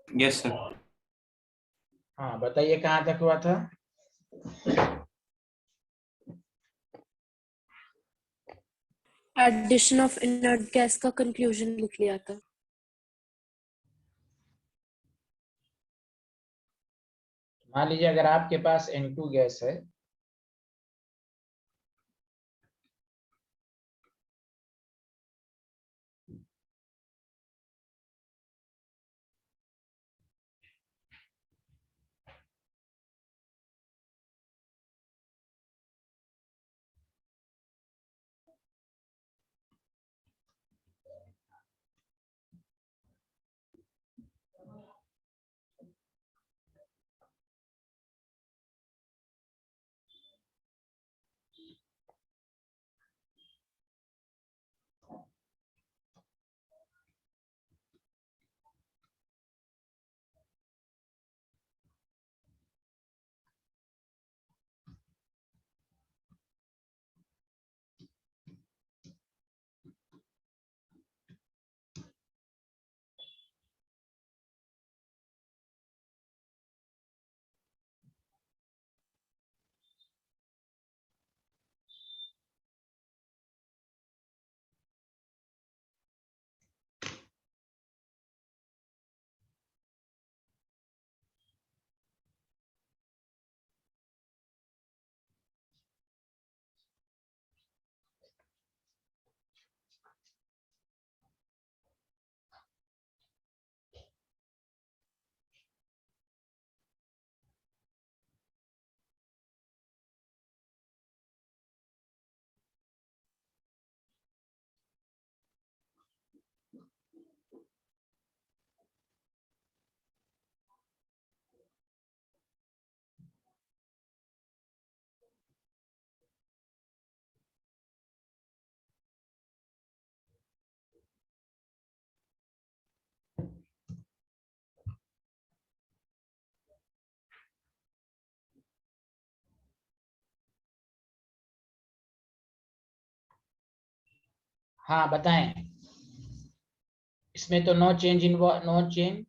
Yes sir. हाँ बताइए कहाँ तक हुआ था। एडिशन ऑफ इनर्ट गैस का कंक्लूजन लिख लिया था। मान लीजिए अगर आपके पास N2 गैस है, हाँ बताएं। इसमें तो no change no change,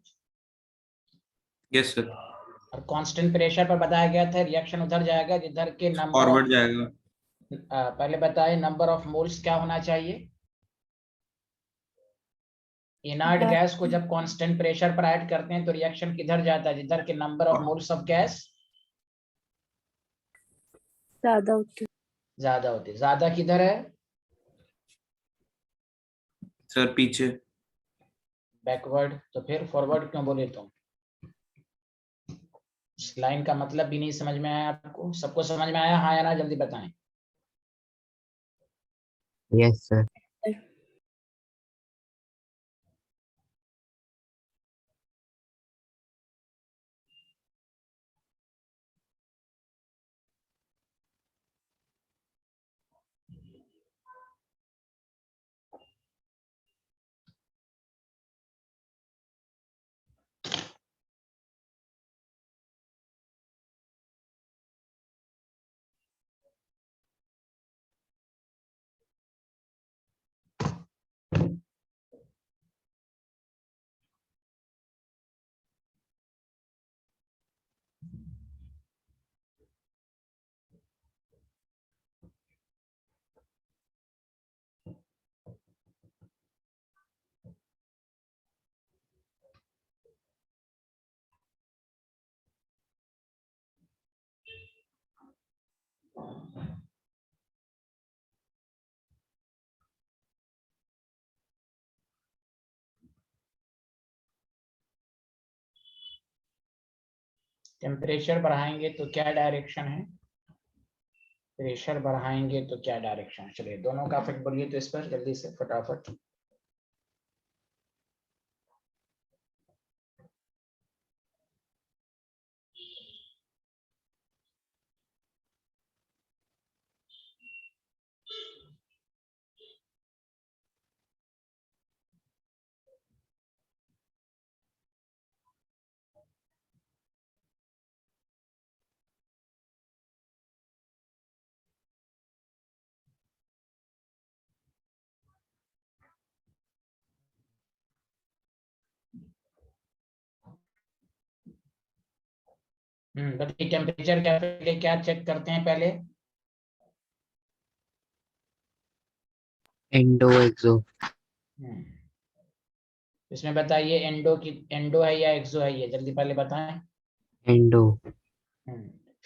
yes sir. और कांस्टेंट प्रेशर पर बताया गया था रिएक्शन उधर जाएगा जिधर के नंबर ऑफ, फॉरवर्ड जाएगा। पहले बताए नंबर ऑफ मोल्स क्या होना चाहिए। इनर्ट गैस को जब कांस्टेंट प्रेशर पर ऐड करते हैं तो रिएक्शन किधर जाता है जिधर के number of moles of gas ज्यादा होती। ज्यादा होते। ज्यादा किधर है? सर पीछे। बैकवर्ड। तो फिर फॉरवर्ड क्यों बोले तुम? इस लाइन का मतलब भी नहीं समझ में आया आपको? सबको समझ में आया हाँ या ना, जल्दी बताएं। Yes sir. टेम्परेचर बढ़ाएंगे तो क्या डायरेक्शन है, प्रेशर बढ़ाएंगे तो क्या डायरेक्शन है? चलिए दोनों का इफेक्ट बोलिए तो इस पर जल्दी से फटाफट। बताइए टेम्परेचर क्या चेक करते हैं पहले? एंडो एक्सो। इसमें बताइए एंडो है या एक्सो है, ये जल्दी पहले बताएं। एंडो।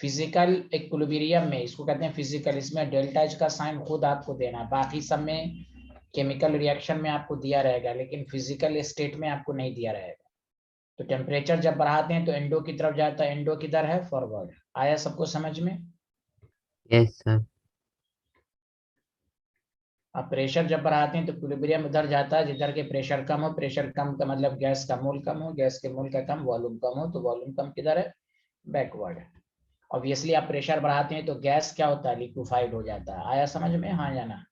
फिजिकल इक्विलिब्रियम में इसको कहते हैं फिजिकल, इसमें डेल्टा एच का साइन खुद आपको देना है, बाकी सब में केमिकल रिएक्शन में आपको दिया रहेगा, लेकिन फिजिकल स्टेट में आपको नहीं दिया रहेगा। तो टेम्परेचर जब बढ़ाते हैं तो एंडो की तरफ जाता है, एंडो किधर है? फॉरवर्ड। आया सबको समझ में? Yes sir. अब प्रेशर जब बढ़ाते हैं तो इक्विलिब्रियम उधर जाता है जिधर के प्रेशर कम हो, प्रेशर कम का मतलब गैस का मोल कम हो, गैस के मोल का कम, वॉल्यूम कम हो, तो वॉल्यूम कम किधर है? बैकवर्ड। ऑब्वियसली आप प्रेशर बढ़ाते हैं तो गैस क्या होता है? लिक्विफाइड हो जाता है। आया समझ में? हाँ या ना?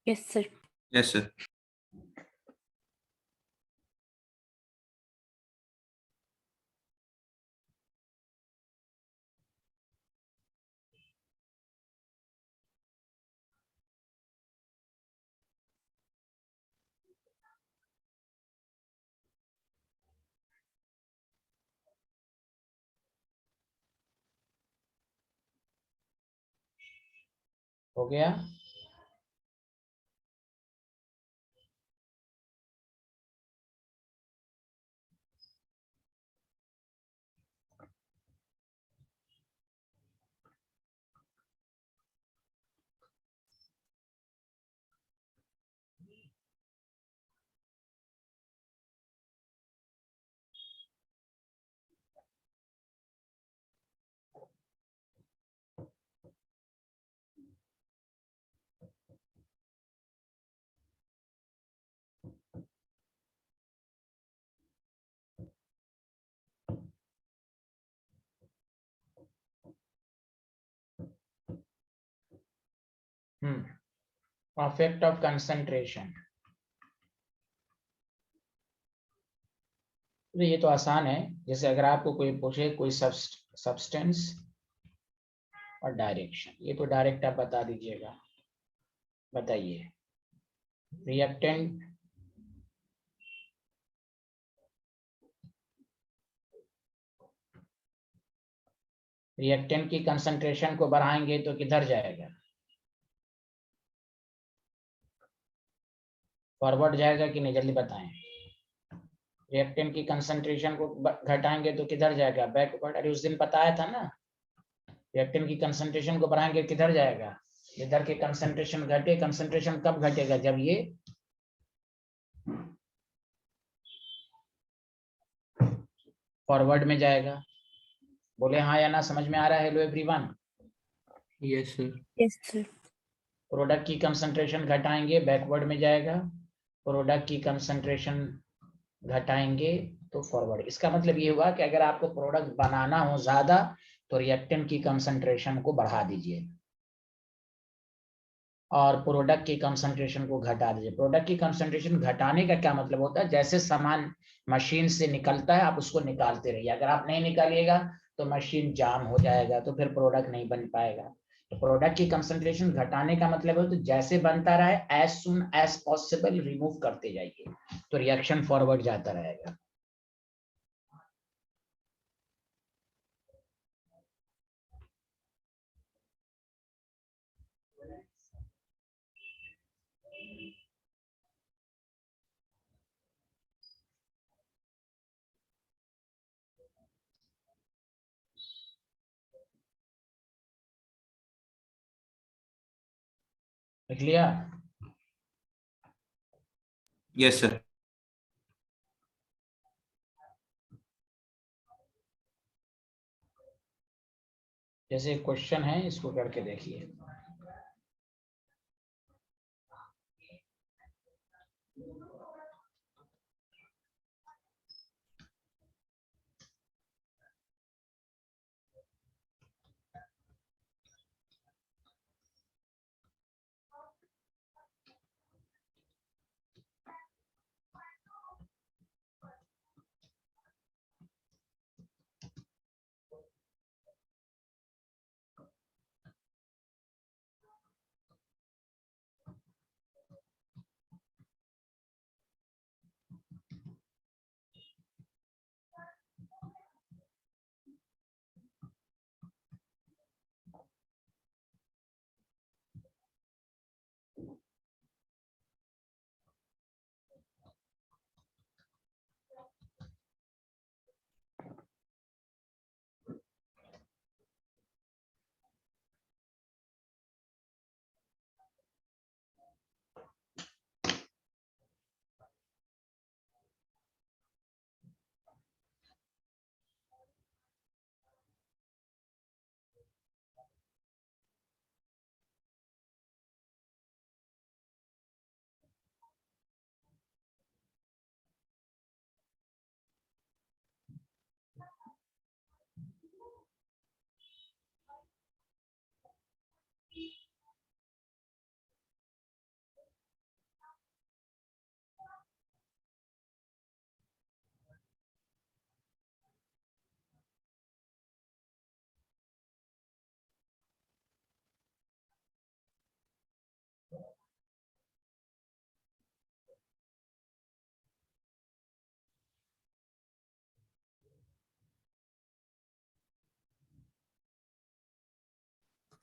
Yes sir. Yes, sir. हो गया? Effect of concentration. तो ये तो आसान है, जैसे अगर आपको कोई पूछे कोई सब्सटेंस और डायरेक्शन, ये तो डायरेक्ट आप बता दीजिएगा। बताइए रिएक्टेंट रिएक्टेंट की कंसंट्रेशन को बढ़ाएंगे तो किधर जाएगा? फॉरवर्ड जाएगा कि नहीं, जल्दी बताएं। रिएक्टेंट की कंसंट्रेशन को घटाएंगे तो किधर जाएगा? बैकवर्ड। अरे उस दिन बताया था ना, रिएक्टेंट की कंसंट्रेशन को बढ़ाएंगे किधर जाएगा? इधर के कंसंट्रेशन घटे। कंसंट्रेशन कब घटेगा? जब ये फॉरवर्ड में जाएगा। बोले हाँ या ना? समझ में आ रहा है? Hello everyone. Yes, sir. Yes sir. Product की कंसंट्रेशन घटाएंगे, बैकवर्ड में जाएगा। प्रोडक्ट की कंसंट्रेशन घटाएंगे तो फॉरवर्ड। इसका मतलब ये हुआ कि अगर आपको प्रोडक्ट बनाना हो ज्यादा तो रिएक्टेंट की कंसंट्रेशन को बढ़ा दीजिए और प्रोडक्ट की कंसंट्रेशन को घटा दीजिए। प्रोडक्ट की कंसंट्रेशन घटाने का क्या मतलब होता है? जैसे सामान मशीन से निकलता है आप उसको निकालते रहिए, अगर आप नहीं निकालिएगा तो मशीन जाम हो जाएगा, तो फिर प्रोडक्ट नहीं बन पाएगा। तो प्रोडक्ट की कंसंट्रेशन घटाने का मतलब है तो जैसे बनता रहे as soon as possible remove करते जाइए, तो रिएक्शन फॉरवर्ड जाता रहेगा। लिख लिया? Yes, sir. जैसे क्वेश्चन है इसको करके देखिए।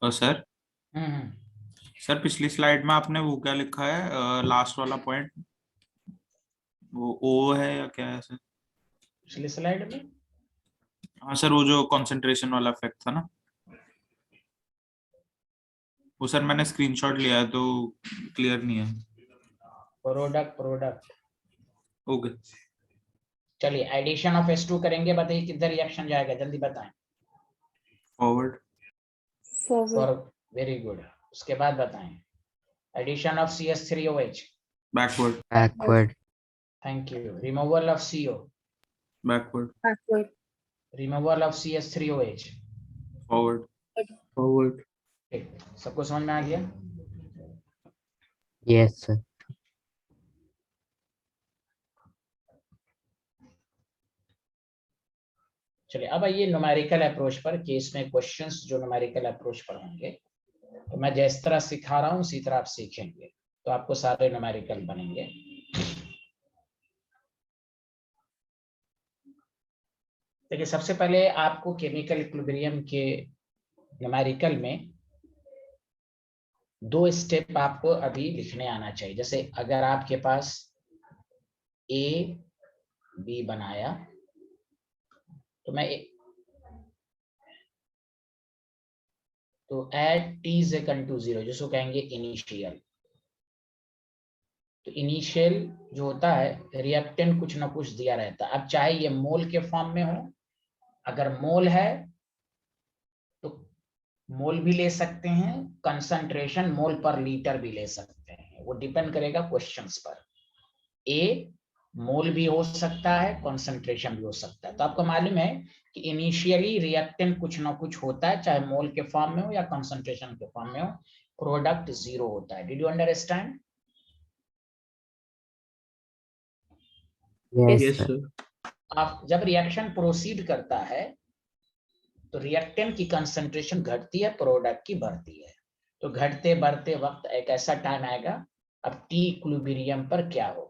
सर हम्म। सर पिछली स्लाइड में आपने वो क्या लिखा है, लास्ट वाला पॉइंट, वो ओ है या क्या है सर? पिछली स्लाइड में हाँ सर, वो जो कंसंट्रेशन वाला फैक्ट था ना, वो सर मैंने स्क्रीनशॉट लिया है तो क्लियर नहीं है। Product okay. चलिए एडिशन ऑफ S2 करेंगे, बताइए किधर रिएक्शन जाएगा, जल्दी बताएं। Forward. Forward. For very good. उसके बाद बताएं addition of CH3OH। Backward. backward, thank you. Removal of CO। Backward. Backward. Removal of CH3OH। Forward. Forward. ठीक, सबको समझ में आ गया? yes sir, चलिए अब आइए न्यूमेरिकल अप्रोच पर, कि इसमें क्वेश्चंस जो न्यूमेरिकल अप्रोच पर होंगे, तो मैं जिस तरह सिखा रहा हूँ उसी तरह आप सीखेंगे, तो आपको सारे न्यूमेरिकल बनेंगे। देखिए सबसे पहले आपको केमिकल इक्विलिब्रियम के न्यूमेरिकल में दो स्टेप आपको अभी लिखने आना चाहिए। जैसे अगर आपके पास ए बी बनाया, तो मैं तो at T is equal to 0, जिसको कहेंगे इनिशियल। तो इनिशियल जो होता है रिएक्टेंट कुछ ना कुछ दिया रहता है। अब चाहे ये मोल के फॉर्म में हो, अगर मोल है तो मोल भी ले सकते हैं, कंसंट्रेशन मोल पर लीटर भी ले सकते हैं, वो डिपेंड करेगा क्वेश्चंस पर। ए मोल भी हो सकता है, कंसंट्रेशन भी हो सकता है। तो आपको मालूम है कि इनिशियली रिएक्टेंट कुछ ना कुछ होता है, चाहे मोल के फॉर्म में हो या कंसंट्रेशन के फॉर्म में हो, प्रोडक्ट 0 होता है। Did you understand? yes yes sir, sir. आप जब रिएक्शन प्रोसीड करता है तो रिएक्टेंट की कंसंट्रेशन घटती है, प्रोडक्ट की बढ़ती है। तो घटते बढ़ते वक्त एक ऐसा टाइम आएगा, अब टी इक्विलिब्रियम पर क्या होगा,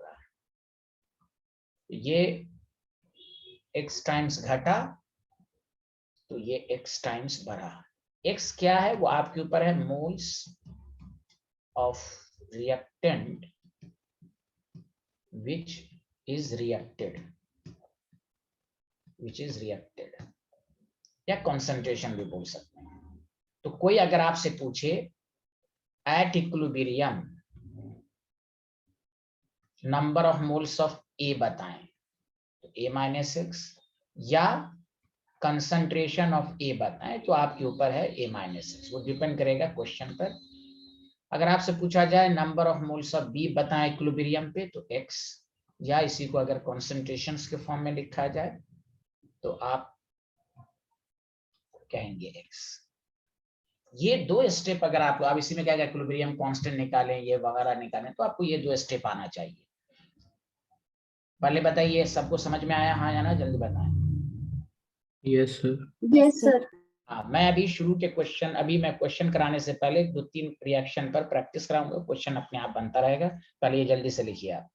ये x टाइम्स घटा तो ये x टाइम्स बढ़ा। x क्या है वो आपके ऊपर है, moles of reactant which is reacted, या कंसंट्रेशन भी बोल सकते हैं। तो कोई अगर आपसे पूछे at equilibrium number of moles of A बताएं, तो A-6, या कंसंट्रेशन ऑफ ए बताएं, तो आपके ऊपर है A-6। वो डिपेंड करेगा क्वेश्चन पर। अगर आपसे पूछा जाए number of moles of B बताएं इक्विलिब्रियम पे, तो x, या इसी को अगर कॉन्सेंट्रेशंस के फॉर्म में लिखा जाए तो आप कहेंगे x। ये दो स्टेप अगर आपको, अब इसी में क्या इक्विलिब्रियम कांस्टेंट निकालें, ये वगैरह निकालें, तो आपको ये दो स्टेप आना चाहिए। पहले बताइए सबको समझ में आया, हाँ या ना, जल्दी बताएं। Yes sir. Yes, sir. हाँ, मैं अभी शुरू के क्वेश्चन, अभी मैं क्वेश्चन कराने से पहले 2-3 रिएक्शन पर प्रैक्टिस कराऊंगा, क्वेश्चन अपने आप बनता रहेगा। पहले ये जल्दी से लिखिए आप।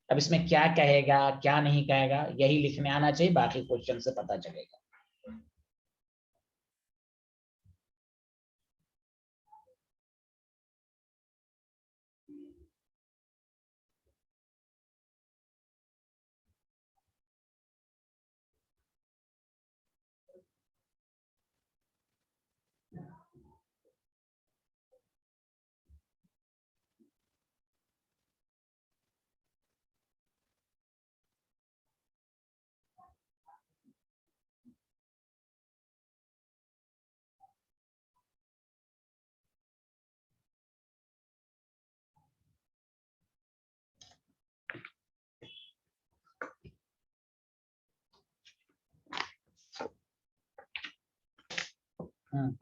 अब इसमें क्या कहेगा क्या नहीं कहेगा यही लिखने आना चाहिए, बाकी क्वेश्चन से पता चलेगा। हम्म,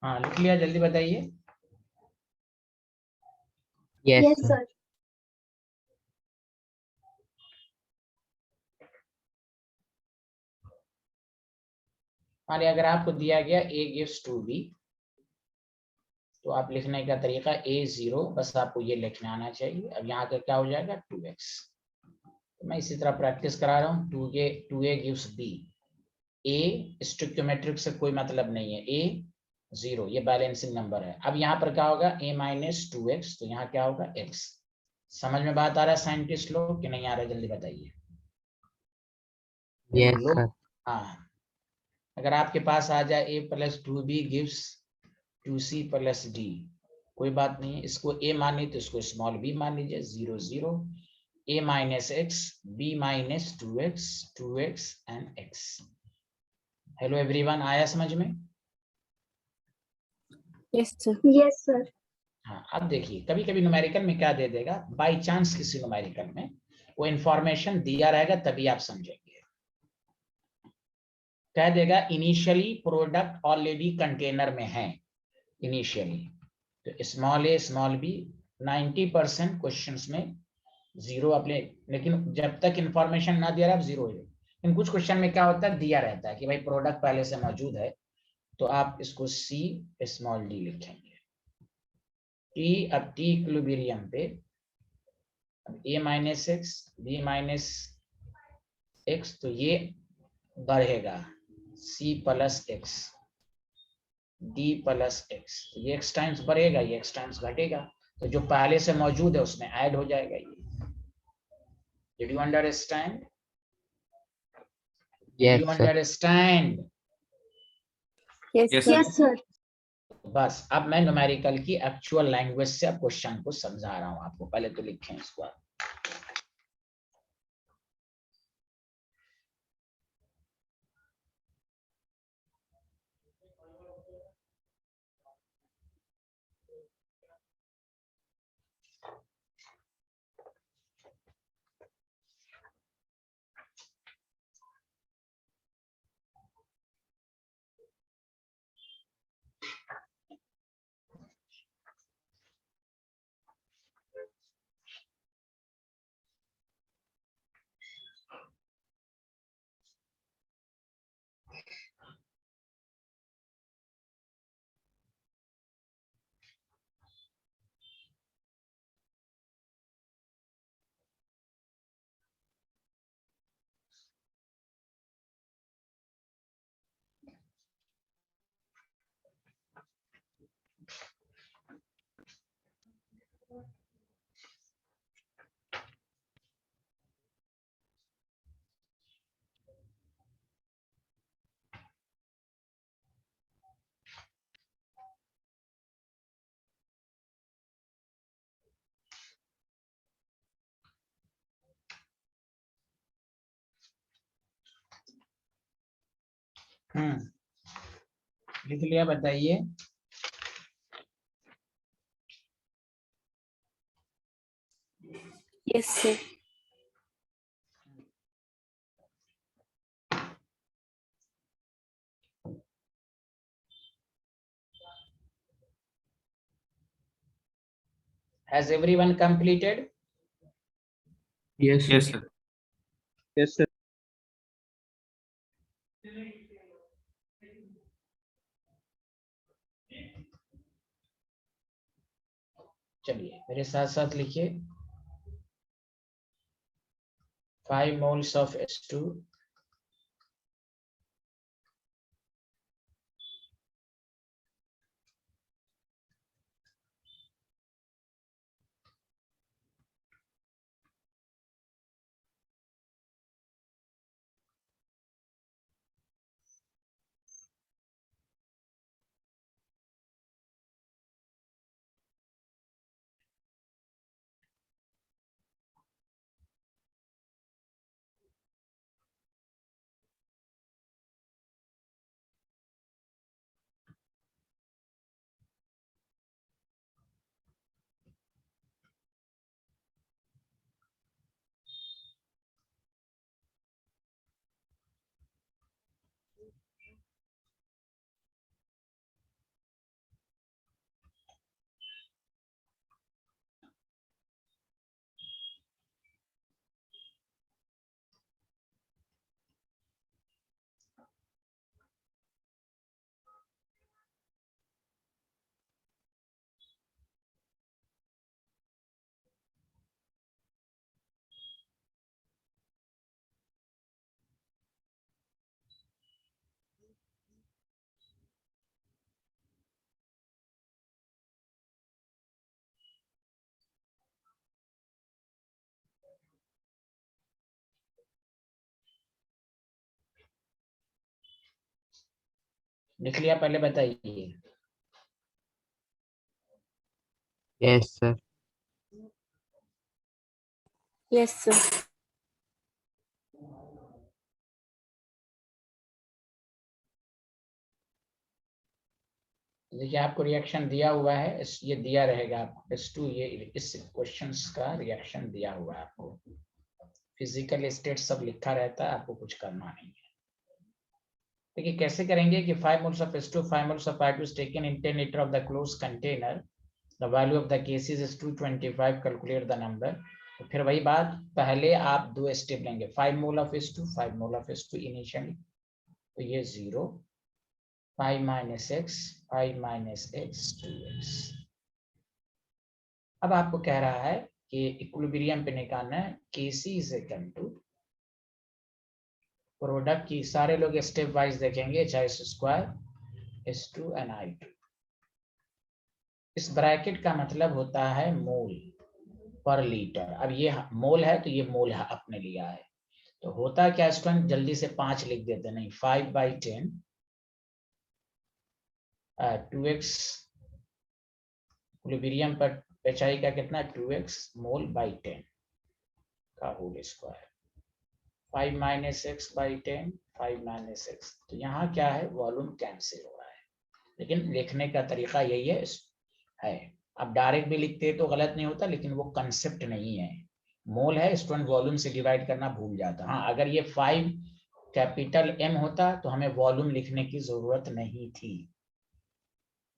हाँ लिख लिया, जल्दी बताइए। Yes, Yes, sir. sir. मान लिया अगर आपको दिया गया a gives to b, तो आप लिखने का तरीका a0, बस आपको ये लिखना आना चाहिए। अब यहाँ का क्या हो जाएगा 2x। तो मैं इसी तरह प्रैक्टिस करा रहा हूँ। 2a gives b। a stoichiometric से कोई मतलब नहीं है, a0 ये बैलेंसिंग नंबर है। अब यहाँ पर क्या होगा a माइनस 2x, तो यहाँ क्या होगा x। समझ में बात आ रहा है साइंटिस्ट लोग कि नहीं आ रहा है, जल्दी बताइए। Yes, लोग sir. हाँ, अगर आपके पास आ जाए a plus 2b gives 2c plus d, कोई बात नहीं है, इसको a मानिए तो इसको स्मॉल b मान लीजिए। 0 0 a minus x, b minus 2x and x। Hello everyone, आया समझ में? Yes, sir. Yes, sir. हाँ, अब देखिए कभी कभी न्यूमेरिकल में क्या दे देगा, बाय चांस किसी न्यूमेरिकल में वो इंफॉर्मेशन दिया रहेगा तभी आप समझेंगे। कह देगा इनिशियली प्रोडक्ट ऑलरेडी कंटेनर में है, इनिशियली, तो स्मॉल ए स्मॉल बी 90% क्वेश्चंस में जीरो अपने, लेकिन जब तक इंफॉर्मेशन ना दिया रहा आप जीरो हो जाए। लेकिन कुछ क्वेश्चन में क्या होता है, दिया रहता है कि भाई प्रोडक्ट पहले से मौजूद है, तो आप इसको सी स्मॉल डी लिखेंगे। टी, अब टी इक्विलिब्रियम पे अब A minus X B minus X, तो ये बढ़ेगा C plus X D plus X, तो ये एक्स टाइम्स बढ़ेगा, ये एक्स टाइम्स घटेगा, तो जो पहले से मौजूद है उसमें ऐड हो जाएगा ये। Did you understand? Yes, you sir. Understand? Yes, Yes, sir. sir. Yes, sir. बस अब मैं न्यूमेरिकल की एक्चुअल लैंग्वेज से अब क्वेश्चन को समझा रहा हूं आपको, पहले तो लिखें इसको आप। लिख लिया, बताइए। Yes, sir. Has everyone completed? Yes, sir. Yes, sir. Yes, sir. चलिए मेरे साथ साथ लिखिए। 5 moles of H2 लिख लिया, पहले बताइए। Yes, sir. Yes, sir. देखिए आपको रिएक्शन दिया हुआ है, ये दिया रहेगा आपको S2, ये इस क्वेश्चंस का रिएक्शन दिया हुआ है आपको। फिजिकल स्टेट सब लिखा रहता है, आपको कुछ करना नहीं है। देखिए कैसे करेंगे कि 5 moles of S2, 5 moles of I2 is taken in 10 liter of the closed container. The value of the cases is 225. Calculate the number. तो फिर वही बात, पहले आप 2 स्टेप लेंगे, 5 mole of S2, 5 mole of S2 initially, तो ये 0, 5 minus x, 5 minus x, 2x। अब आपको कह रहा है कि इक्विलिब्रियम पे निकालना है, Kc is equal to product की, सारे लोग स्टेप वाइज देखेंगे, चाहे स्क्वायर S2 and I2। इस ब्रैकेट का मतलब होता है मोल पर लीटर। अब ये मोल है तो ये मोल है, अपने लिया है, तो होता क्या स्टूडेंट, जल्दी से 5 लिख देते, नहीं 5/10 2x इक्विलिब्रियम पर HI का कितना, 2x मोल बाई 10 का whole square, 5 minus x/10, 5 minus x। तो यहाँ क्या है, वॉल्यूम कैंसिल हो रहा है, लेकिन लिखने का तरीका यही है। अब डायरेक्ट भी लिखते तो गलत नहीं होता, लेकिन वो कंसेप्ट नहीं है। मोल है, स्टूडेंट वॉल्यूम से डिवाइड करना भूल जाता। हाँ, अगर ये 5 कैपिटल M होता तो हमें वॉल्यूम लिखने की जरूरत नहीं थी।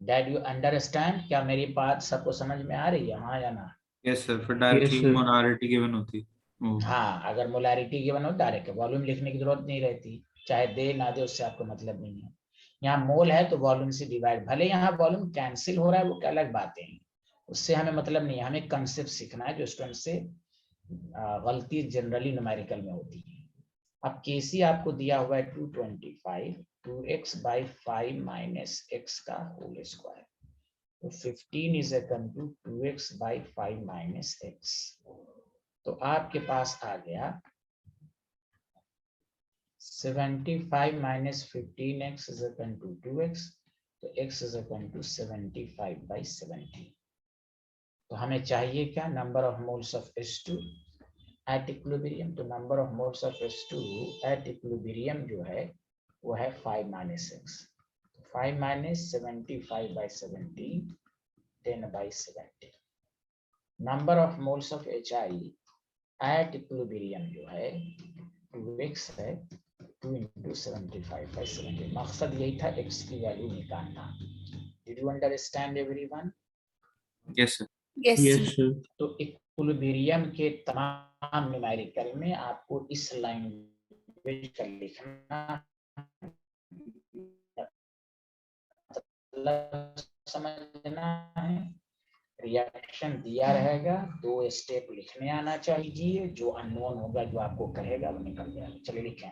Did you understand? क्या मेरी बात सबको समझ में आ रही है, हाँ या ना? यस सर, फिर डायरेक्टली sir. मोलारिटी गिवन होती। हाँ, अगर मोलारिटी गिवन हो डायरेक्ट वॉल्यूम लिखने की जरूरत नहीं रहती, चाहे दे ना दे उससे आपको मतलब नहीं है। यहाँ मोल है तो वॉल्यूम से डिवाइड, भले यहाँ वॉल्यूम कैंसिल हो रहा है वो क्या अलग बातें हैं, उससे हमें मतलब नहीं है, हमें कंसेप्ट सीखना है जो स्टूडेंट से गलती जनरली न्यूमेरिकल में होती है। अब केसी आपको दिया हुआ है 225, 2x/5 minus x का होल स्क्वायर, तो 15 is equal to 2x/5 minus x। तो आपके पास आ गया 75 minus 15x is equal to 2x, तो x is equal to 75/70। तो हमें चाहिए क्या, number of moles of H2 at equilibrium. तो number of moles of H2 at equilibrium जो है वो है 5 minus x, 5 minus 75/70, 10/70। Number of moles of HI eight equilibrium जो है 2x है, 2 into 75/70। मकसद यही था x की वैल्यू निकालना। Did you understand everyone? Yes sir. Yes, Yes, sir. sir. तो इक्विलिब्रियम के तमाम न्यूमेरिकल में आपको इस लैंग्वेज का लिखना, मतलब समझना है। रिएक्शन दिया रहेगा, 2 स्टेप लिखने आना चाहिए, जो अननोन होगा जो आपको कहेगा वो निकल जाएगा। चलिए लिखें।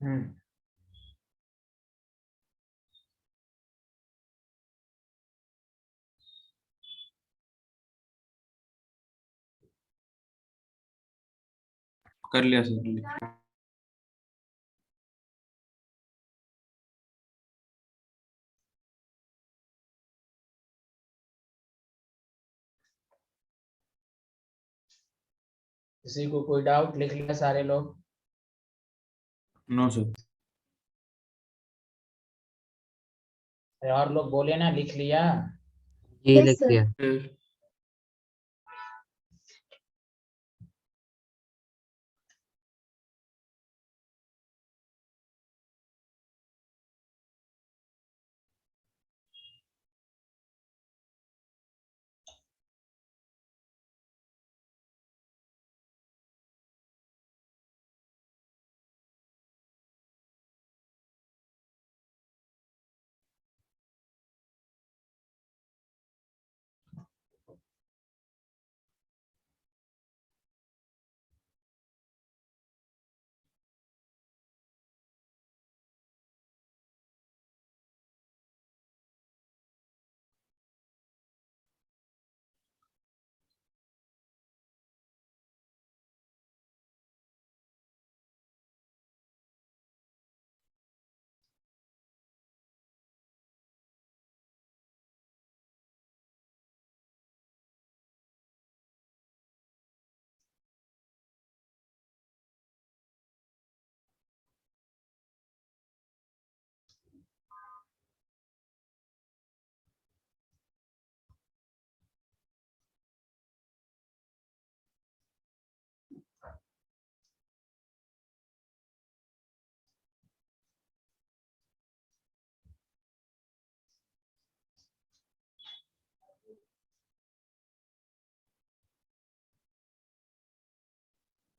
हम्म, कर लिया सर। किसी को कोई डाउट? लिख लिया सारे लोग? No sir. और लोग बोले ना लिख लिया। जी Yes, लिख sir. दिया। Sir.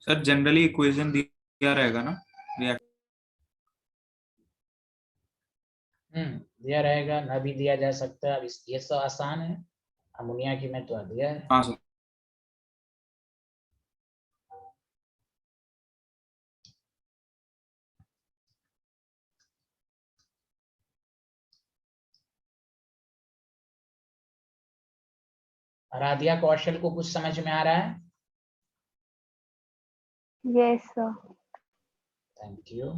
सर जनरली इक्वेशन दिया रहेगा ना? दिया रहेगा, ना भी दिया जा सकता है। अब ये तो आसान है, अमोनिया की में तो दिया है। हाँ सर। राधिया कौशल को कुछ समझ में आ रहा है? Yes, sir. Thank you.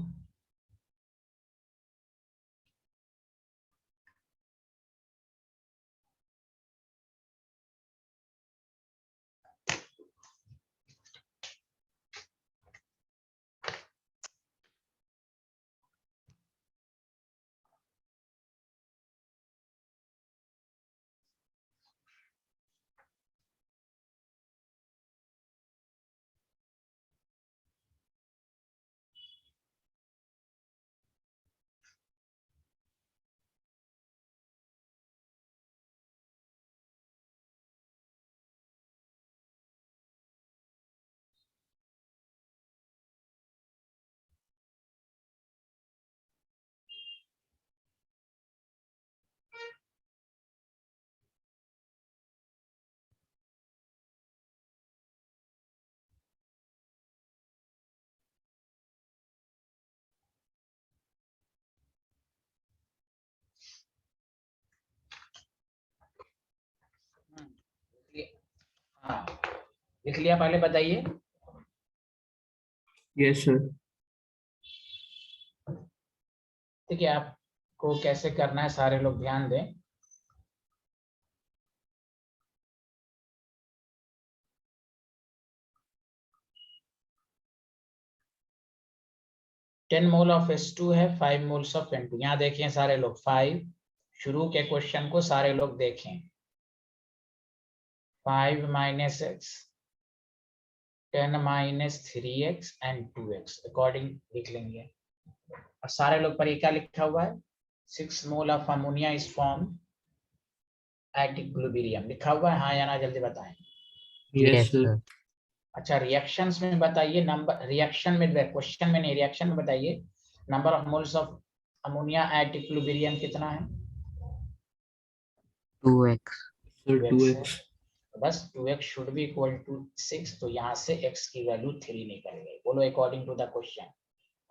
हाँ, लिख लिया? पहले बताइए। Yes, sir. ठीक है, आपको कैसे करना है सारे लोग ध्यान दें। टेन मोल ऑफ H2 है, 5 मोल्स ऑफ N2। यहाँ देखें सारे लोग, 5 शुरू के क्वेश्चन को सारे लोग देखें। 5 minus x, 10 minus 3x and 2x according लिख लेंगे। और सारे लोग पर क्या लिखा हुआ है? 6 mole of ammonia is form at equilibrium लिखा हुआ है, हाँ या ना जल्दी बताएं। Yes, yes sir. सर। अच्छा, रिएक्शंस में बताइए, नंबर रिएक्शन में, क्वेश्चन में नहीं, रिएक्शन में बताइए number of moles of ammonia at equilibrium कितना है? 2x। Sir, 2x है। 2x. तो बस 2x should be equal to 6, तो यहाँ से x की वैल्यू 3 निकल गई। बोलो according to the question.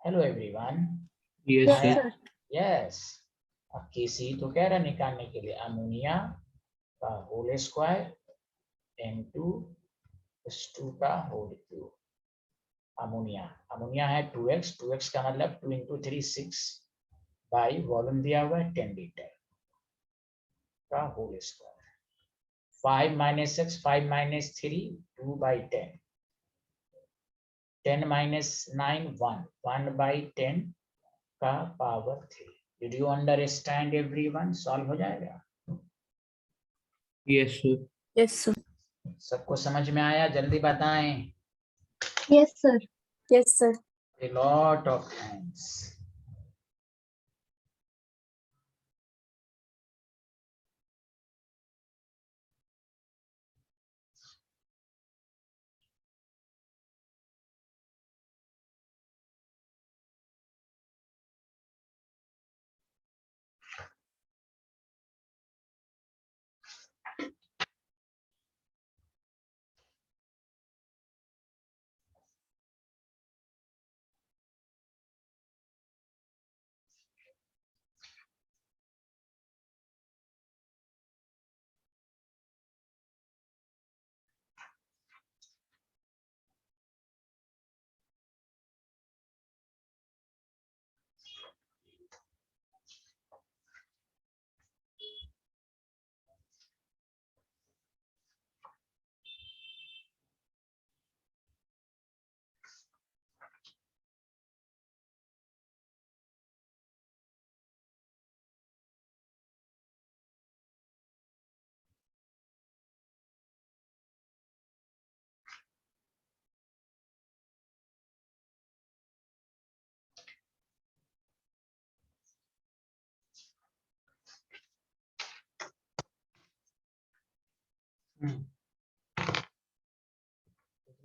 Hello everyone. Yes, Yes, sir. sir. Yes, अब केसी तो कह रहा है निकालने के लिए अमोनिया का होल स्क्वायर N2 का होल क्यूब। अमोनिया अमोनिया है 2x, 2x का मतलब 2 इंटू 3 6 बाई वॉल्यूम दिया हुआ है 10 लीटर का whole square. 5 minus 6, 5 minus 3 2 by 10, 10 minus 9 1, 1 by 10 का power 3। Did you understand everyone? Solve हो जाएगा? Yes, sir. Yes, sir. सबको समझ में आया? जल्दी बताएं। Yes, sir. Yes, sir. A lot of thanks.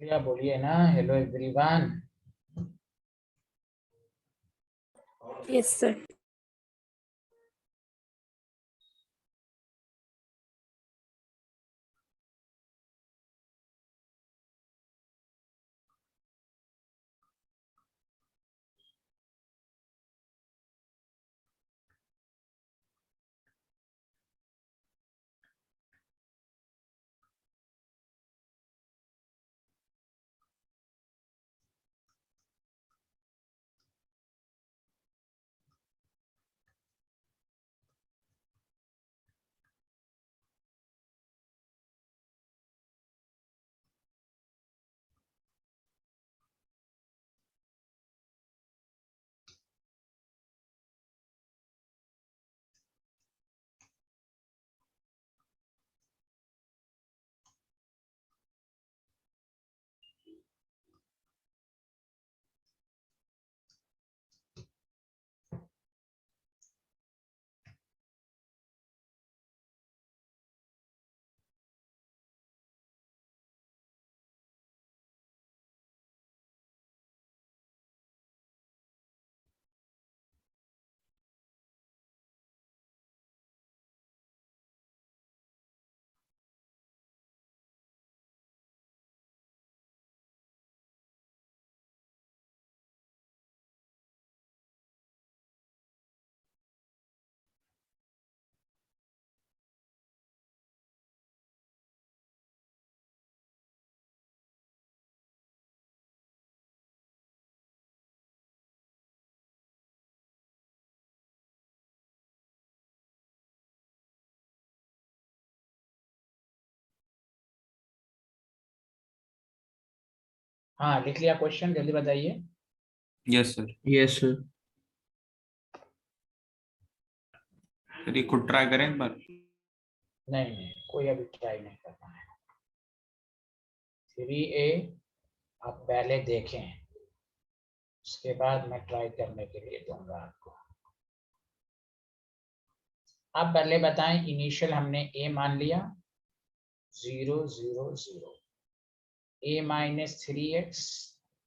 भैया बोलिए ना, हेलो एवरीवन। Yes, sir. हाँ, लिख लिया क्वेश्चन? जल्दी बताइए। Yes sir. Yes, sir. फिर खुद ट्राई करें एक बार। नहीं नहीं, कोई अभी ट्राई नहीं करना है। 3A आप पहले देखें, उसके बाद मैं ट्राई करने के लिए दूंगा आपको। आप पहले बताएं, इनिशियल हमने A मान लिया 0 0 0, A minus 3x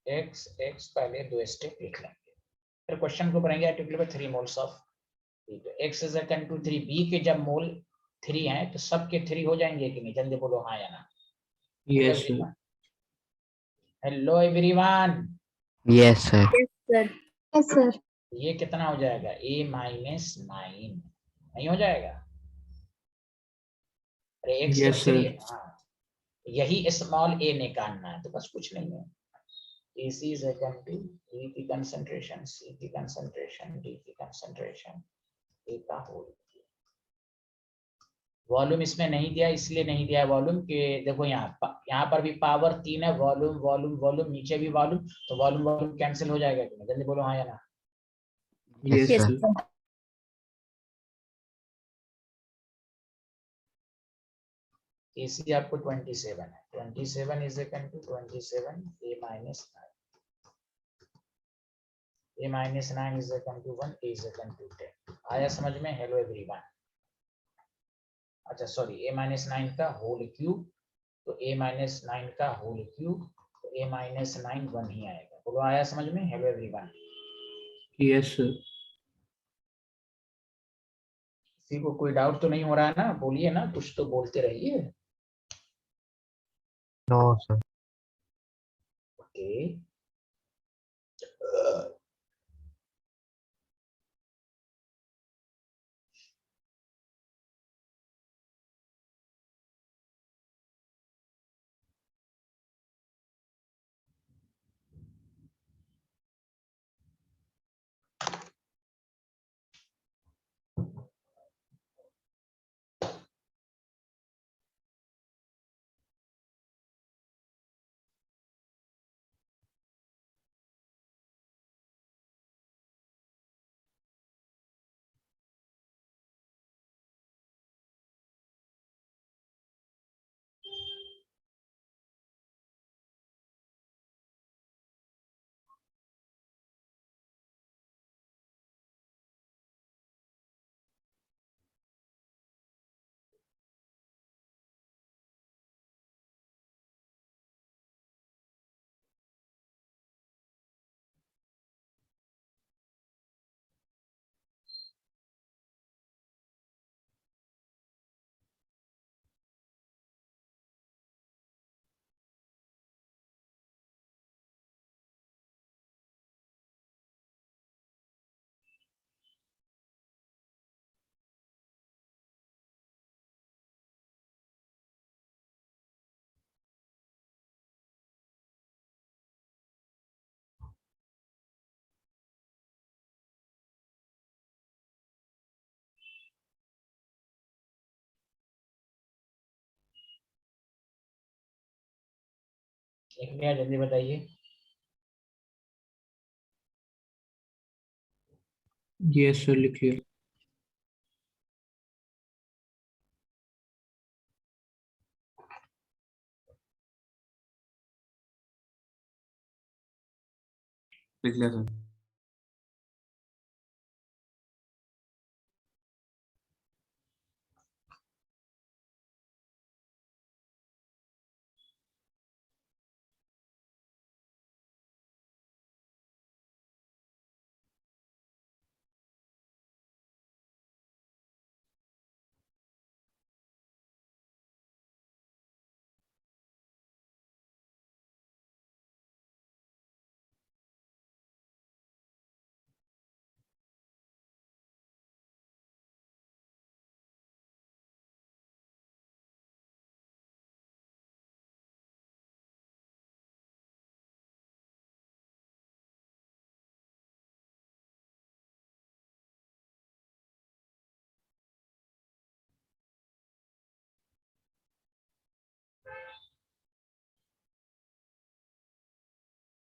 x x, पहले 2 स्टेप लिख लेंगे, फिर क्वेश्चन को पढ़ेंगे। आर्टिकल 3 मोल्स ऑफ B, तो x is equal to 3, B के जब मोल 3 हैं तो सबके 3 हो जाएंगे कि नहीं? जल्दी बोलो हाँ या ना। Yes, sir. Hello everyone. Yes, sir. Yes, sir. Yes, sir. ये कितना हो जाएगा a माइनस 9, नहीं हो जाएगा? अरे एक Yes, स्टेप चलिए sir. ना, यही स्मॉल a निकालना है, तो बस कुछ नहीं है। AC is equal to E की कंसंट्रेशन, C की कंसंट्रेशन, D की कंसंट्रेशन, A का होल। वॉल्यूम इसमें नहीं दिया, इसलिए नहीं दिया वॉल्यूम कि देखो यहाँ पर भी पावर 3 है, वॉल्यूम वॉल्यूम वॉल्यूम, नीचे भी वॉल्यूम, तो वॉल्यूम वॉल्यूम कैंसिल हो जाएगा कि नहीं? जल्दी बोलो हाँ या ना। Yes, Yes, sir. sir. AC आपको 27 है, 27 is equal to 27 A minus 9, A minus 9 is equal to 1, A is equal to 10। आया समझ में? Hello everyone. अच्छा सॉरी, A माइनस 9 का होल क्यूब, तो A माइनस 9 का होल क्यूब, तो A माइनस 9 1 ही आएगा। बोलो आया समझ में? Hello everyone. Yes, sir. किसी को कोई डाउट तो नहीं हो रहा है ना? बोलिए ना, कुछ तो बोलते रहिए। No, sir. ओके, एक मिनट जल्दी बताइए। Yes, sir. लिख लिया. लिख लिया सर।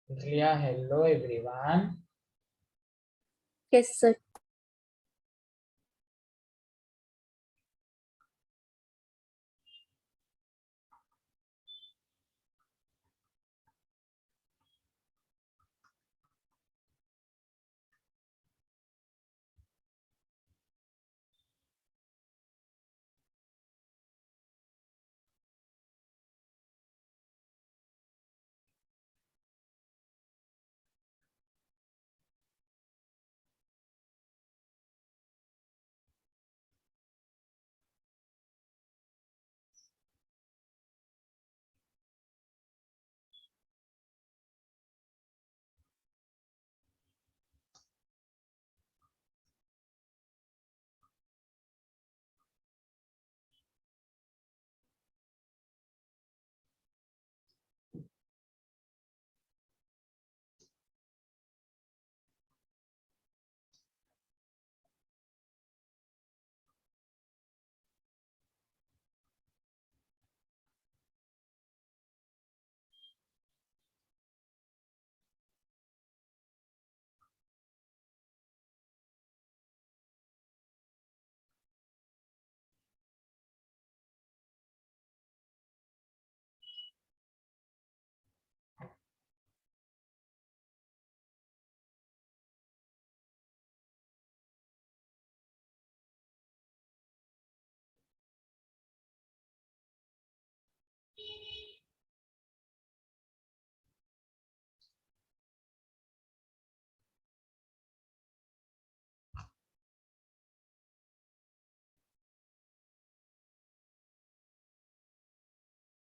लिख लिया? Hello everyone. Yes, sir.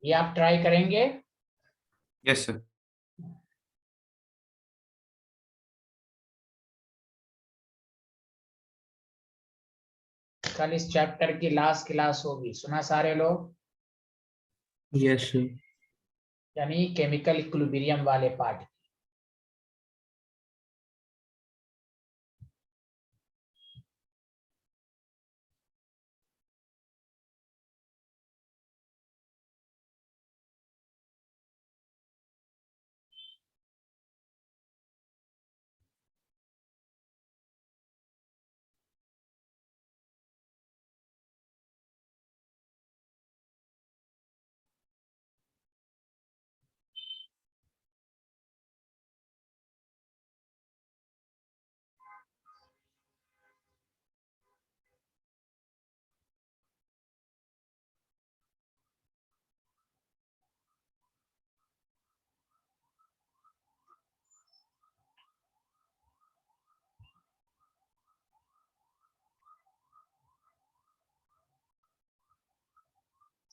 ये आप ट्राई करेंगे? Yes sir. कल इस चैप्टर की लास्ट क्लास होगी, सुना सारे लोग? Yes, sir. यानी केमिकल इक्विलिब्रियम वाले पार्ट।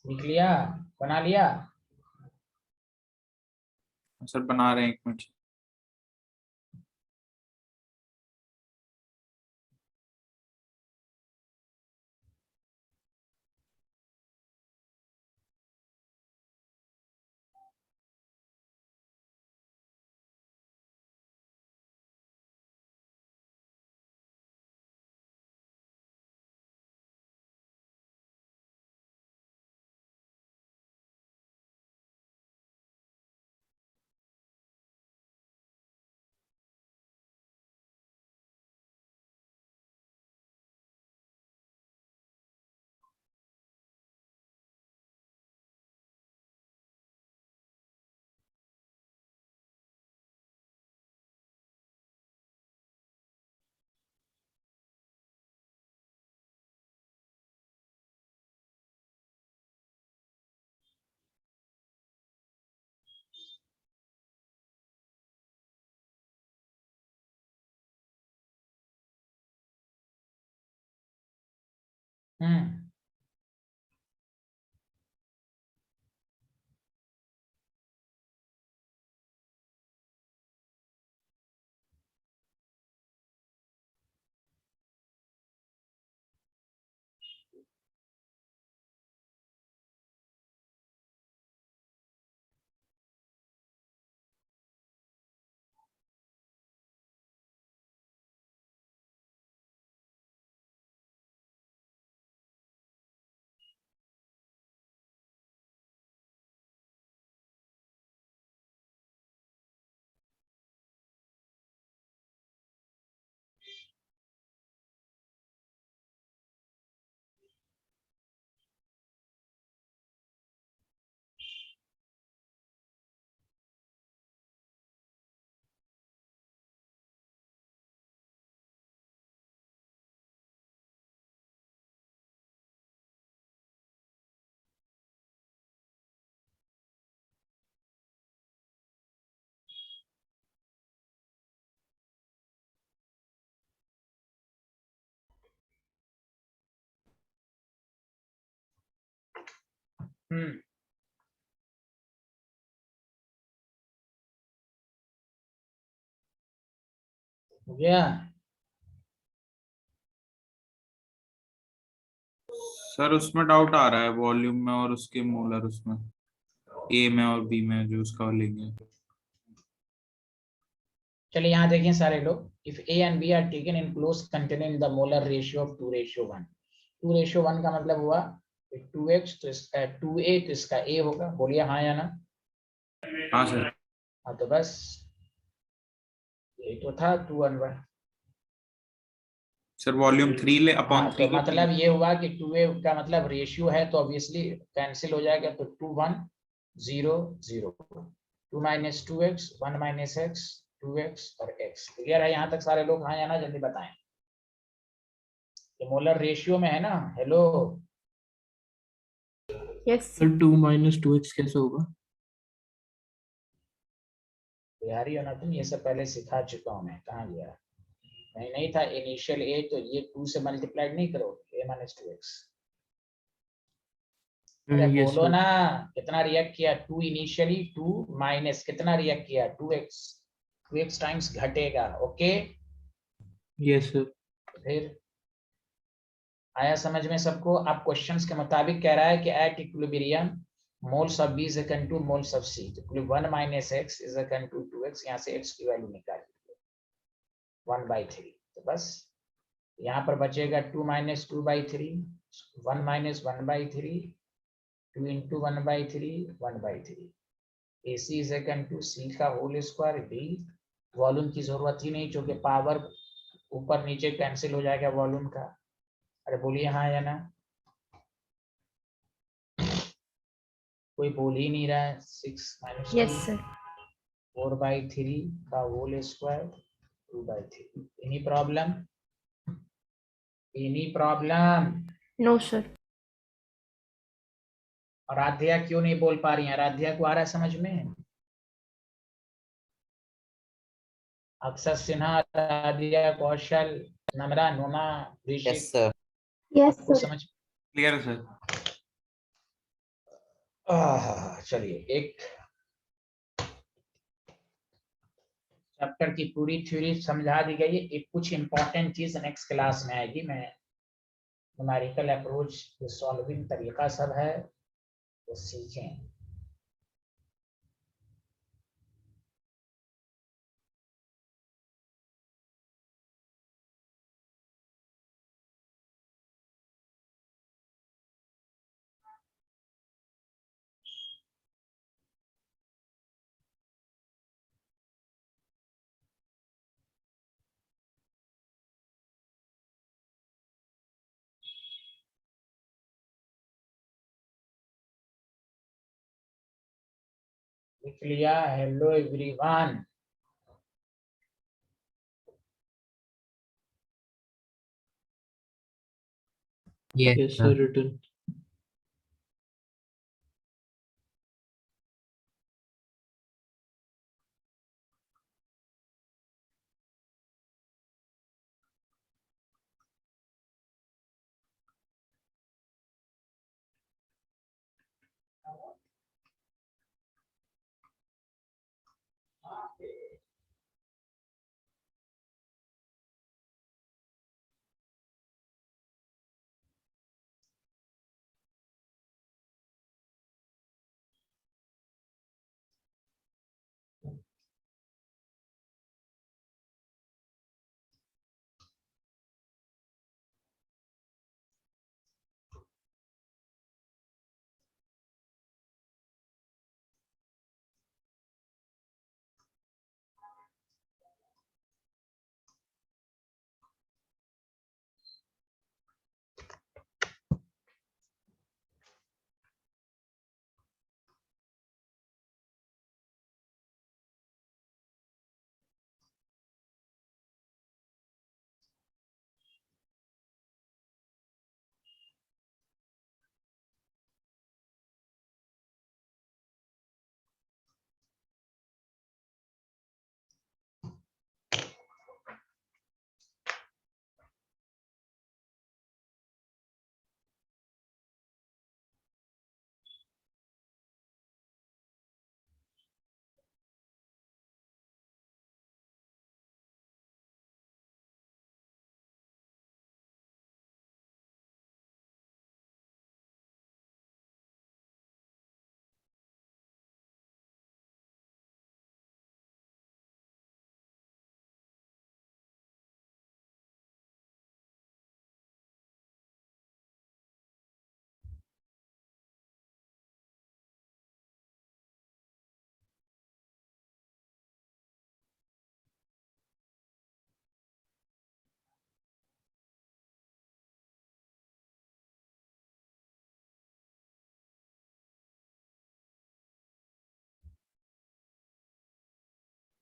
लिख लिया? बना लिया? सर बना रहे हैं, 1 मिनट। हम्म। हम्म। हो गया? सर उसमें डाउट आ रहा है वॉल्यूम में और उसके मोलर, उसमें ए में और बी में जो उसका लेंगे। चलिए यहाँ देखिए सारे लोग, if A and B are taken in close containing the molar ratio of 2:1। 2:1 का मतलब हुआ 2x, तो 2a, तो इसका a होगा। बोलिए हाँ या ना? हाँ सर। हाँ, तो बस ये तो था 2:1। सर वॉल्यूम 3 ले अपॉन हाँ, 3 तो मतलब ये हुआ कि 2a का मतलब रेशियो है, तो ऑब्वियसली कैंसिल हो जाएगा, तो 2 1 0 0, 2 - 2x, 1 - x, 2x और x। क्लियर है यहाँ तक सारे लोग? हाँ या ना, जल्दी बताएं। ये मोलर रेशियो में है ना? Hello, Yes, sir sir. 2 - 2x कैसे होगा? बिहारी हो ना तुम? ये सब पहले सिखा चुका हूँ मैं, कहाँ गया? नहीं था इनिशियल ए, तो ये 2 से मल्टीप्लाइड नहीं करो, a - 2x। अरे yes बोलो sir. ना, कितना रिएक्ट किया? 2 इनिशियली, 2 माइनस कितना रिएक्ट किया? 2x, 2x टाइम्स घटेगा। Okay, Yes sir. फिर आया समझ में सबको? अब क्वेश्चंस के मुताबिक कह रहा है कि at equilibrium moles of B is equal to moles of C, तो 1 minus x is equal to 2x। यहाँ से x की वैल्यू निकाल लीजिए 1/3। तो बस यहाँ पर बचेगा 2 minus 2/3, 1 minus 1/3, 2 into 1/3, 1/3। AC is equal to C का होल स्क्वायर B। वॉल्यूम की जरूरत ही नहीं, क्योंकि पावर ऊपर नीचे कैंसिल हो जाएगा वॉल्यूम का। अरे बोलिए हाँ या ना, कोई बोल ही नहीं रहा है। 6 माइनस Yes, sir. 4/3 का whole square 2/3। Any problem? Any problem? No, sir. और आराध्या क्यों नहीं बोल पा रही है? आराध्या को आ रहा है समझ में? अक्षर सिन्हा, आराध्या, कौशल, नम्रा, नुमा, Yes, ऋषिक, sir. Yes, सबको sir. समझ? क्लियर है सर? चलिए, एक चैप्टर की पूरी थ्योरी समझा दी गई है। एक कुछ इंपॉर्टेंट चीज नेक्स्ट क्लास में आएगी। मैं न्यूमेरिकल अप्रोच जो सॉल्विंग तरीका सब है वो सीखें। लिख लिया? Hello everyone. Yes, Yes sir. sir, written.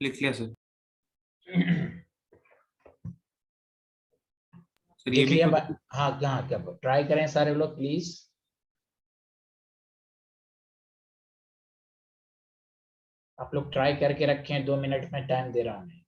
लिख लिया सर? सर ये लिख भी लिया? तो हाँ, क्या क्या ट्राई करें सारे लोग प्लीज। आप लोग ट्राई करके रखें, 2 मिनट में टाइम दे रहा हूँ मैं।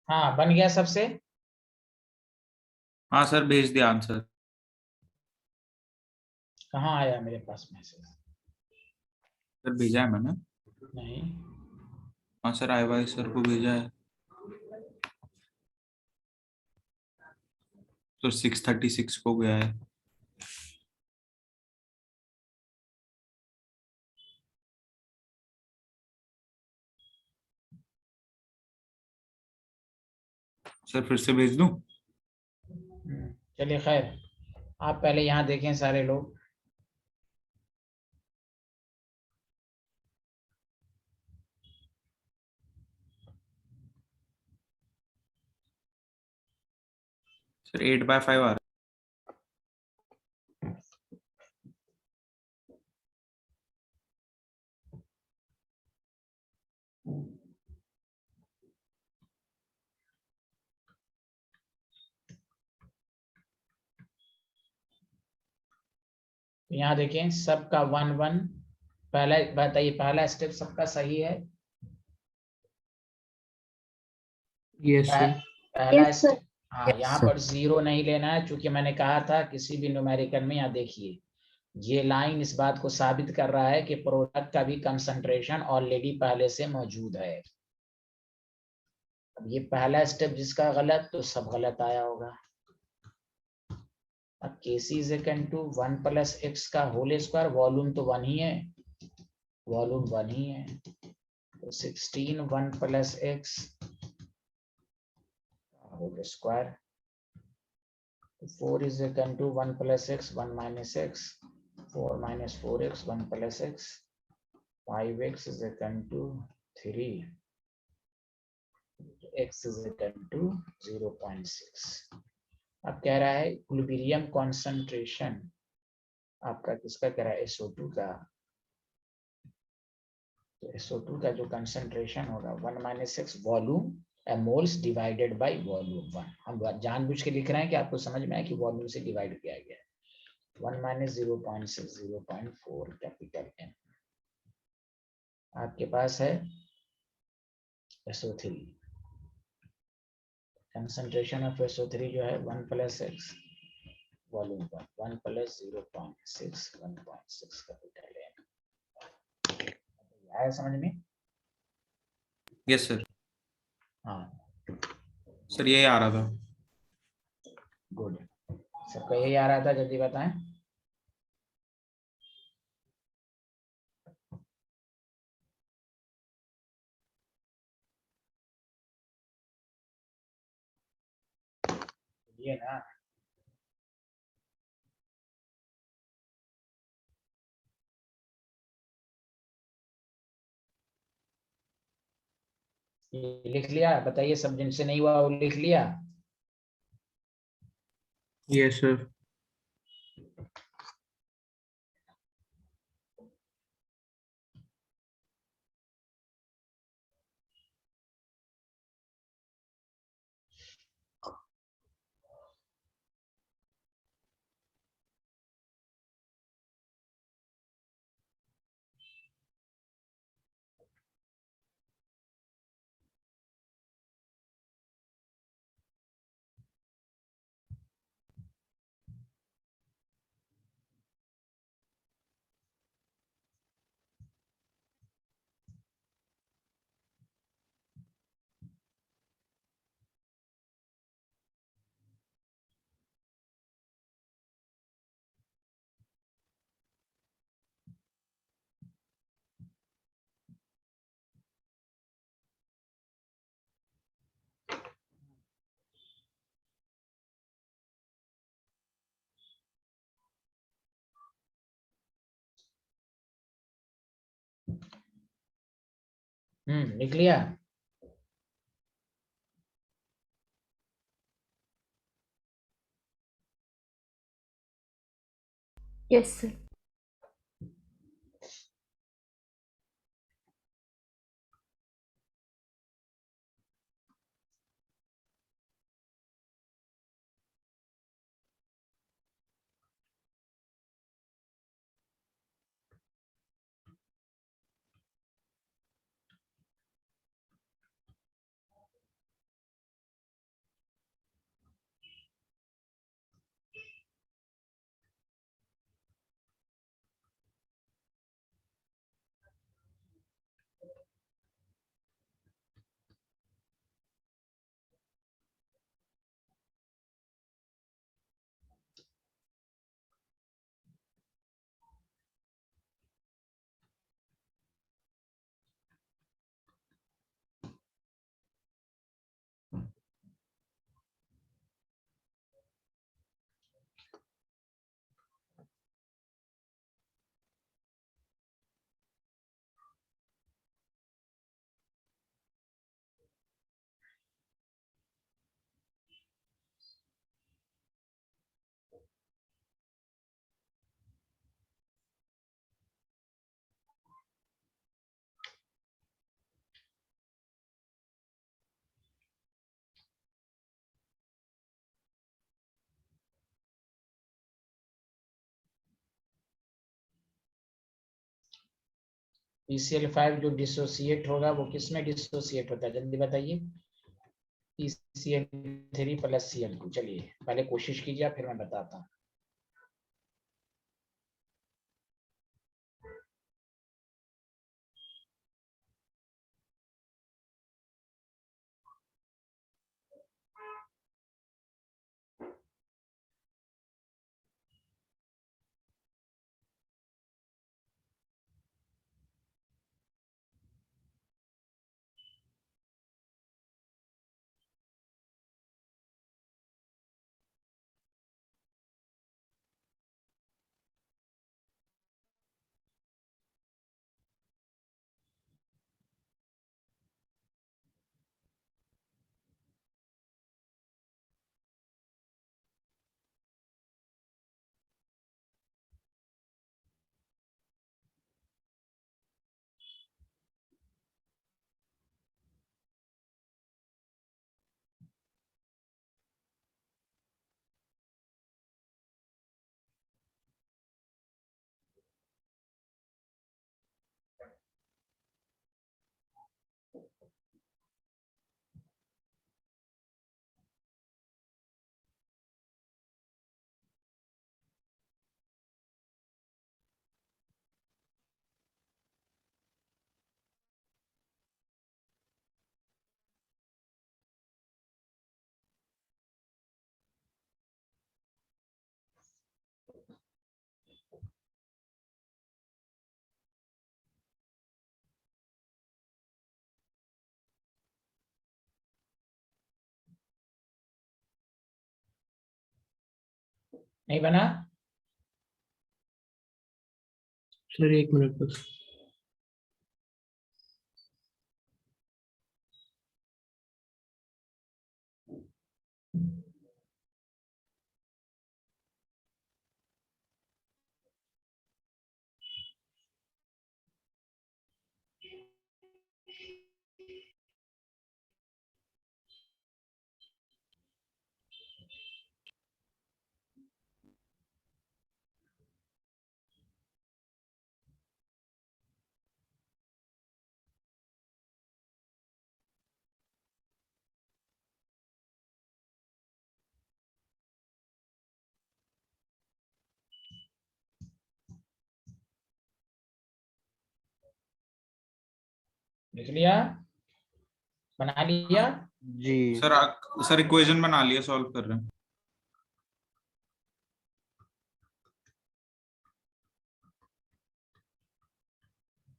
हाँ बन गया सबसे। हाँ सर, भेज दिया आंसर। कहाँ आया मेरे पास मैसेज? सर भेजा है मैंने। नहीं। हाँ सर, आई वाई सर को भेजा है। तो 6:36 को गया है। सर फिर से भेज दूं? चलिए खैर, आप पहले यहाँ देखें सारे लोग। सर 8/5 आ रहा तो यहाँ देखें सबका 1 1। पहला बताइए, पहला स्टेप सबका सही है? Yes, sir. पहला Yes, sir. स्टेप। हाँ, Yes, यहाँ sir. पर 0 नहीं लेना है, क्योंकि मैंने कहा था किसी भी न्यूमेरिकल में, यहाँ देखिए ये लाइन इस बात को साबित कर रहा है कि प्रोडक्ट का भी कंसंट्रेशन ऑलरेडी पहले से मौजूद है। अब ये पहला स्टेप जिसका गलत, तो सब गलत आया होगा। अब Kc is equal to 1 plus x का होल स्क्वायर, वॉल्यूम तो 1 ही है, वॉल्यूम 1 ही है, तो 16 1 plus x whole square, 4 is equal to 1 plus x 1 minus x, 4 minus 4x 1 plus x, 5x is equal to 3, x is equal to 0.6। अब कह रहा है equilibrium concentration आपका किसका कह रहा है, SO2 का। तो SO2 का जो कंसेंट्रेशन होगा 1 minus x volume moles divided by volume 1। हम जानबूझ के लिख रहे हैं कि आपको समझ में आए कि वॉल्यूम से डिवाइड किया गया है। 1 minus 0.6 0.4 कैपिटल M। आपके पास है SO3, कंसंट्रेशन ऑफ SO3 जो है 1 plus x volume 1 plus 0.6 1.6 capital M। आया समझ में? है। Yes sir. हाँ सर यही आ रहा था। गुड। सबका यही आ रहा था, जल्दी बताएं। ये ना, ये लिख लिया? बताइए, सब जिनसे नहीं हुआ वो लिख लिया? Yes, sir. लिख लिया? Yes, sir. PCl5 जो डिसोसिएट होगा वो किस में डिसोसिएट होता है, जल्दी बताइए। PCl3 plus Cl2। चलिए पहले कोशिश कीजिए, फिर मैं बताता हूँ। नहीं बना? सर 1 मिनट बस। लिख लिया? बना लिया? जी सर इक्वेशन बना लिया, सॉल्व कर रहे हैं।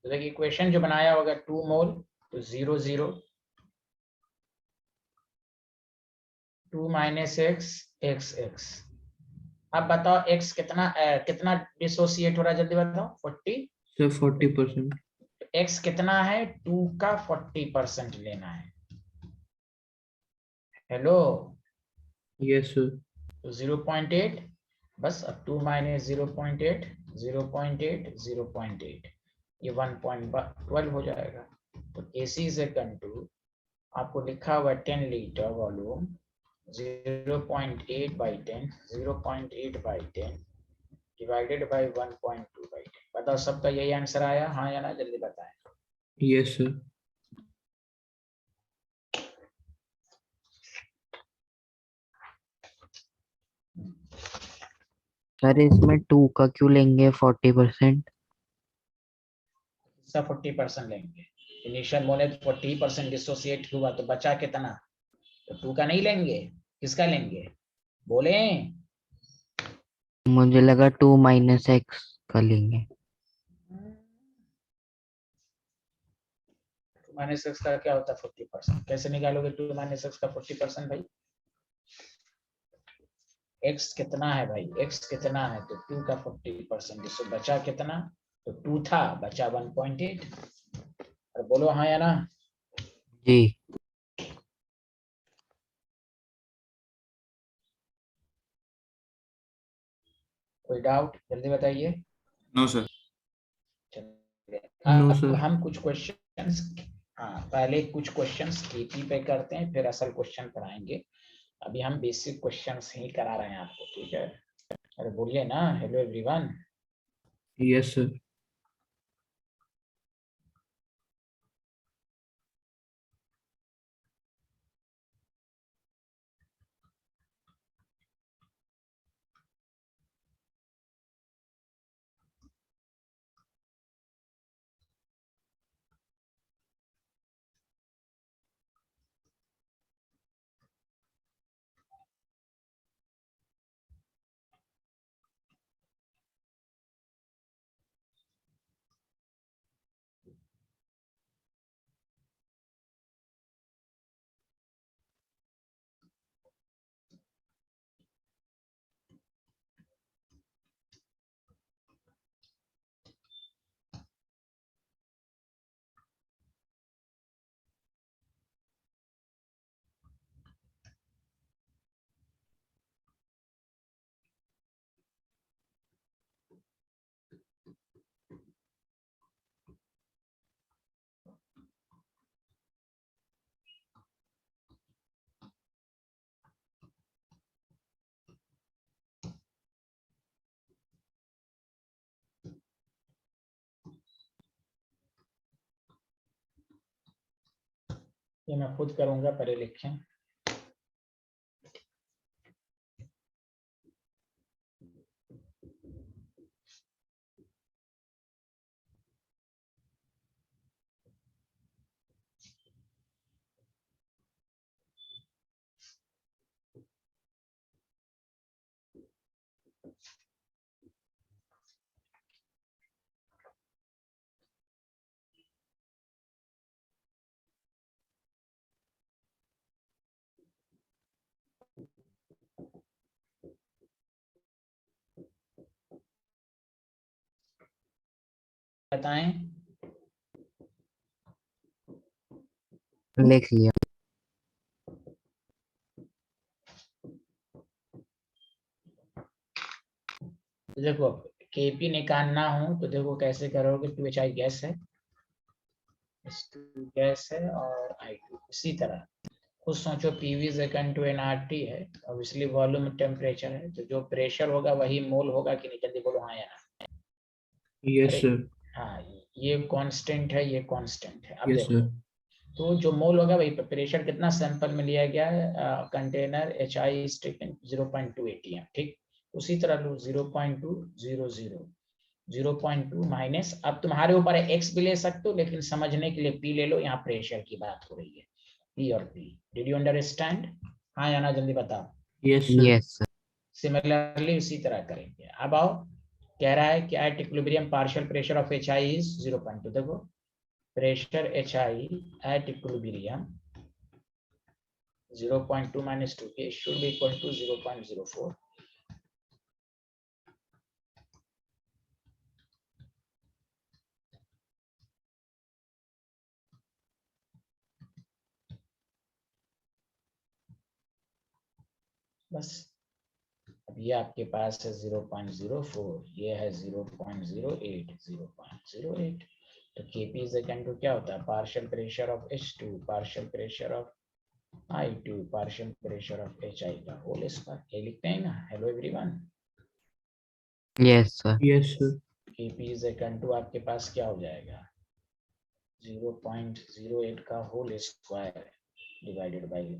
तो देखिए इक्वेशन जो बनाया होगा 2 मोल, तो 0 0 2 माइनस एक्स एक्स एक्स। अब बताओ x कितना कितना डिसोसिएट हो रहा है, जल्दी बताओ। 40। सर 40%। x कितना है, 2 का 40% लेना है। Hello, yes sir. तो 0.8, बस अब 2 माइनस 0.8 0.8 0.8, ये 1.12 हो जाएगा। तो AC इज इक्वल टू, आपको लिखा हुआ 10 litre volume, 0.8 by 10 0.8 by 10 divided by 1.2 by 10। बताओ सबका यही आंसर आया, हाँ या ना, जल्दी बताएं। Yes sir. सर इसमें 2 का क्यों लेंगे 40%? सब 40% लेंगे। इनिशियल मोल 40% डिसोसिएट हुआ, तो बचा कितना? तो 2 का नहीं लेंगे, किसका लेंगे बोले? मुझे लगा 2 माइनस एक्स का लेंगे। माइनस एक्स का क्या होता है 40%? कैसे निकालोगे 2 माइनस एक्स का 40% भाई? x कितना है भाई, x कितना है, तो 2 का 40%, इससे बचा कितना? तो 2 था, बचा 1.8। और बोलो हाँ या ना? जी कोई डाउट, जल्दी बताइए। No sir. नो अब सर। हम कुछ क्वेश्चंस, हाँ पहले कुछ क्वेश्चंस केटी पे करते हैं, फिर असल क्वेश्चन कराएंगे। अभी हम बेसिक क्वेश्चंस ही करा रहे हैं आपको, ठीक है? अरे बोलिए ना, हेलो एवरीवन। Yes sir. ये मैं खुद करूंगा, पढ़े लिखें। बताएं। लिख लिया। तो देखो केपी निकालना हो तो देखो कैसे करोगे। 2HI गैस है, H2 गैस है और I2 इसी तरह। खुद सोचो PV is equal to NRT है, ऑब्वियसली वॉल्यूम टेम्परेचर है, तो जो प्रेशर होगा वही मोल होगा कि नहीं, जल्दी बोलो हाँ या ना। Yes, अरे sir. हाँ, ये कांस्टेंट है, ये कांस्टेंट है। अब Yes, देखो sir. तो जो मोल होगा वही पे प्रेशर कितना सैंपल में लिया गया है, container HI is taken 0.2 ATM, ठीक। उसी तरह लो 0.200 0.2 माइनस, अब तुम्हारे ऊपर है x भी ले सकते हो, लेकिन समझने के लिए p ले लो, यहाँ प्रेशर की बात हो रही है, p और p। Did you understand? हाँ या ना, जल्दी बताओ। Yes, sir. Yes sir. Similarly उसी तरह करेंगे। अब आओ, कह रहा है कि at equilibrium partial pressure of HI is 0.2। देखो pressure HI at equilibrium 0.2 minus 2K should be equal to 0.04. बस अब ये आपके पास है 0.04, ये है 0.08, 0.08। तो Kp इज इक्वल टू क्या होता है, partial pressure of H2 partial pressure of I2 partial pressure of HI का होल स्क्वायर। ये लिखते हैं ना। Hello everyone, yes sir. Yes, sir. Kp is equal to आपके पास क्या हो जाएगा, 0.08 का होल स्क्वायर डिवाइडेड बाय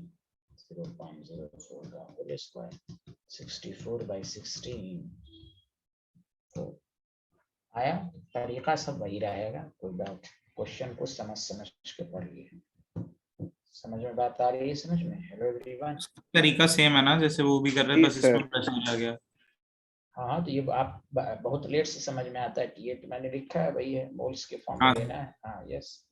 0.04 का होल स्क्वायर, 64/16। तो आया, तरीका सब वही रहेगा, कोई बात। क्वेश्चन को समझ के पढ़िए। समझ में बात आ रही है? समझ में? Hello everyone. तरीका सेम है ना जैसे वो भी कर रहे हैं, जी बस सर। इसमें प्रेशर आ गया। हाँ तो ये आप बहुत लेट से समझ में आता है कि ये तो मैंने लिखा है, वही है, मोल्स के फॉर्म में हाँ। लेना है। हाँ यस।